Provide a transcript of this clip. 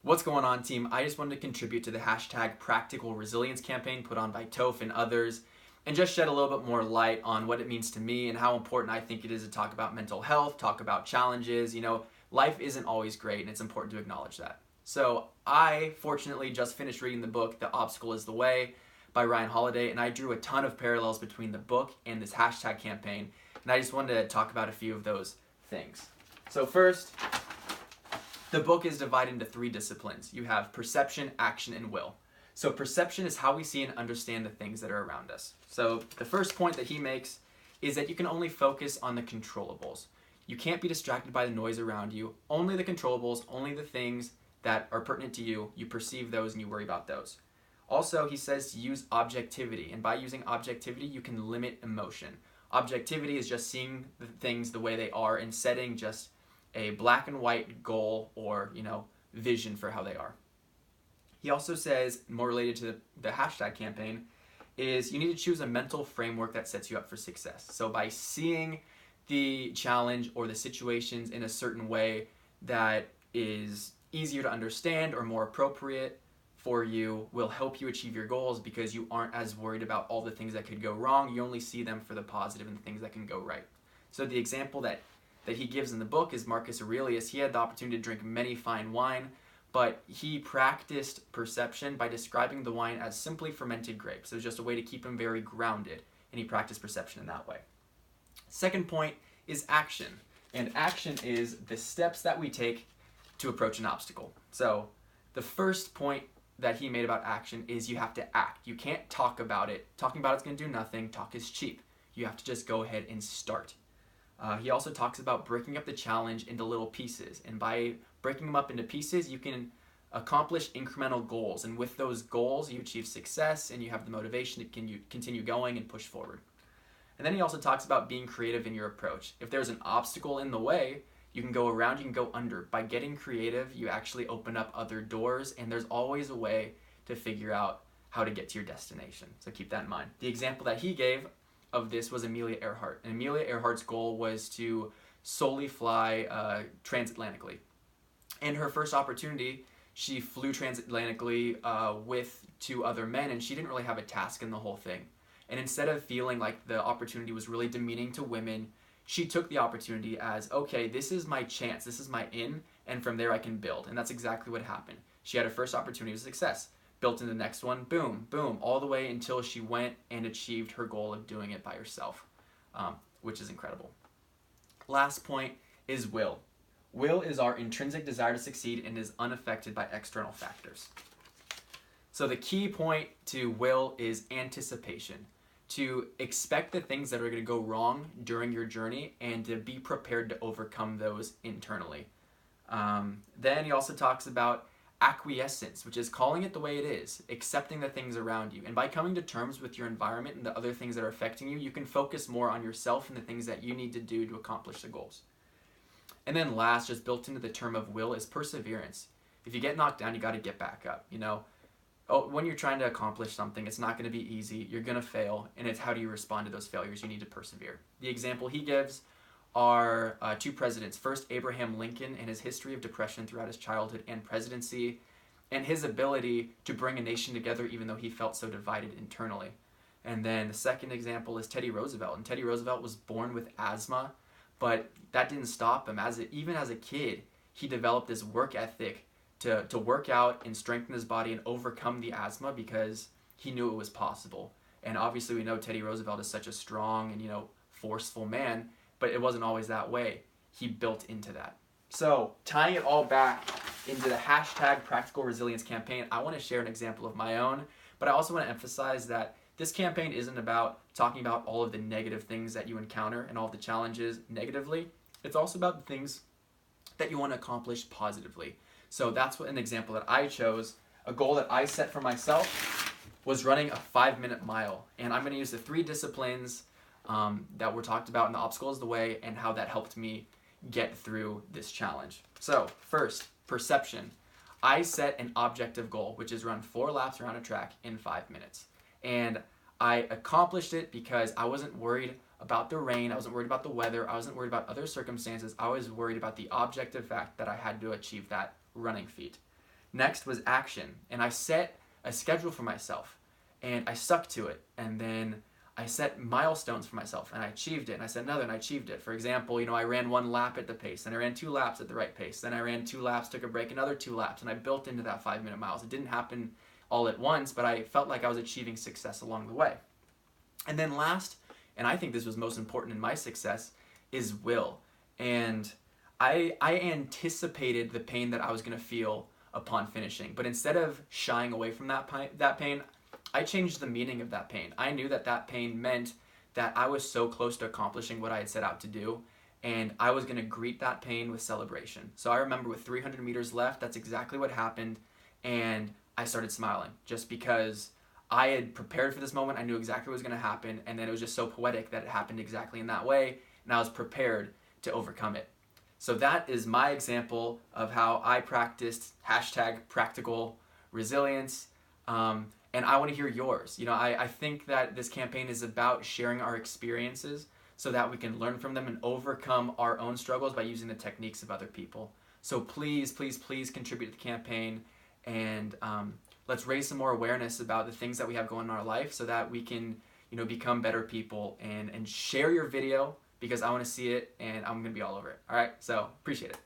What's going on, team? I just wanted to contribute to the hashtag Practical Resilience campaign put on by Toph and others, and just shed a little bit more light on what it means to me and how important I think it is to talk about mental health, talk about challenges. Life isn't always great, and it's important to acknowledge that. So I, fortunately, just finished reading the book, The Obstacle is the Way, by Ryan Holiday, and I drew a ton of parallels between the book and this hashtag campaign, and I just wanted to talk about a few of those things. So first, the book is divided into three disciplines. You have perception, action, and will. So perception is how we see and understand the things that are around us. So the first point that he makes is that you can only focus on the controllables. You can't be distracted by the noise around you. Only the controllables, only the things that are pertinent to you. You perceive those and you worry about those. Also, he says to use objectivity, and by using objectivity, you can limit emotion. Objectivity is just seeing the things the way they are and setting just a black and white goal or, vision for how they are. He also says, more related to the hashtag campaign, is you need to choose a mental framework that sets you up for success. So by seeing the challenge or the situations in a certain way that is easier to understand or more appropriate for you will help you achieve your goals because you aren't as worried about all the things that could go wrong. You only see them for the positive and the things that can go right. So the example that he gives in the book is Marcus Aurelius. He had the opportunity to drink many fine wine, but he practiced perception by describing the wine as simply fermented grapes. It was just a way to keep him very grounded, and he practiced perception in that way. Second point is action, and action is the steps that we take to approach an obstacle. So the first point that he made about action is you have to act. You can't talk about it. Talking about it's going to do nothing. Talk is cheap. You have to just go ahead and start. He also talks about breaking up the challenge into little pieces, and by breaking them up into pieces, you can accomplish incremental goals, and with those goals, you achieve success, and you have the motivation to continue going and push forward. And then he also talks about being creative in your approach. If there's an obstacle in the way, you can go around, you can go under. By getting creative, you actually open up other doors, and there's always a way to figure out how to get to your destination. So keep that in mind. The example that he gave of this was Amelia Earhart. And Amelia Earhart's goal was to solely fly transatlantically. And her first opportunity, she flew transatlantically with two other men, and she didn't really have a task in the whole thing. And instead of feeling like the opportunity was really demeaning to women, she took the opportunity as, okay, this is my chance, this is my in, and from there I can build. And that's exactly what happened. She had her first opportunity of success. Built in the next one, boom, boom, all the way until she went and achieved her goal of doing it by herself, which is incredible. Last point is will. Will is our intrinsic desire to succeed and is unaffected by external factors. So the key point to will is anticipation. To expect the things that are going to go wrong during your journey and to be prepared to overcome those internally. Then he also talks about acquiescence, which is calling it the way it is, accepting the things around you. And by coming to terms with your environment and the other things that are affecting you, you can focus more on yourself and the things that you need to do to accomplish the goals. And then last, just built into the term of will, is perseverance. If you get knocked down, you got to get back up. When you're trying to accomplish something, it's not going to be easy. You're going to fail, and it's how do you respond to those failures. You need to persevere. The example he gives are two presidents. First, Abraham Lincoln and his history of depression throughout his childhood and presidency, and his ability to bring a nation together even though he felt so divided internally. And then the second example is Teddy Roosevelt. And Teddy Roosevelt was born with asthma, but that didn't stop him. Even as a kid, he developed this work ethic to work out and strengthen his body and overcome the asthma because he knew it was possible. And obviously we know Teddy Roosevelt is such a strong and forceful man, but it wasn't always that way. He built into that. So tying it all back into the hashtag Practical Resilience campaign, I want to share an example of my own, but I also want to emphasize that this campaign isn't about talking about all of the negative things that you encounter and all of the challenges negatively. It's also about the things that you want to accomplish positively. So that's an example that I chose. A goal that I set for myself was running a 5-minute mile. And I'm going to use the three disciplines that were talked about in The Obstacle is the Way and how that helped me get through this challenge. So first, perception. I set an objective goal, which is run 4 laps around a track in 5 minutes. And I accomplished it because I wasn't worried about the rain, I wasn't worried about the weather, I wasn't worried about other circumstances, I was worried about the objective fact that I had to achieve that running feat. Next was action, and I set a schedule for myself, and I stuck to it. And then I set milestones for myself, and I achieved it. And I set another, and I achieved it. For example, I ran 1 lap at the pace, then I ran 2 laps at the right pace, then I ran 2 laps, took a break, another 2 laps, and I built into that 5-minute miles. It didn't happen all at once, but I felt like I was achieving success along the way. And then last, and I think this was most important in my success, is will. And I anticipated the pain that I was going to feel upon finishing, but instead of shying away from that pain, I changed the meaning of that pain. I knew that that pain meant that I was so close to accomplishing what I had set out to do, and I was going to greet that pain with celebration. So I remember with 300 meters left, that's exactly what happened, and I started smiling just because I had prepared for this moment. I knew exactly what was going to happen, and then it was just so poetic that it happened exactly in that way, and I was prepared to overcome it. So that is my example of how I practiced #practical resilience. And I want to hear yours. I think that this campaign is about sharing our experiences so that we can learn from them and overcome our own struggles by using the techniques of other people. So please, please, please contribute to the campaign, and let's raise some more awareness about the things that we have going on in our life so that we can, become better people, and share your video because I want to see it and I'm going to be all over it. All right, so appreciate it.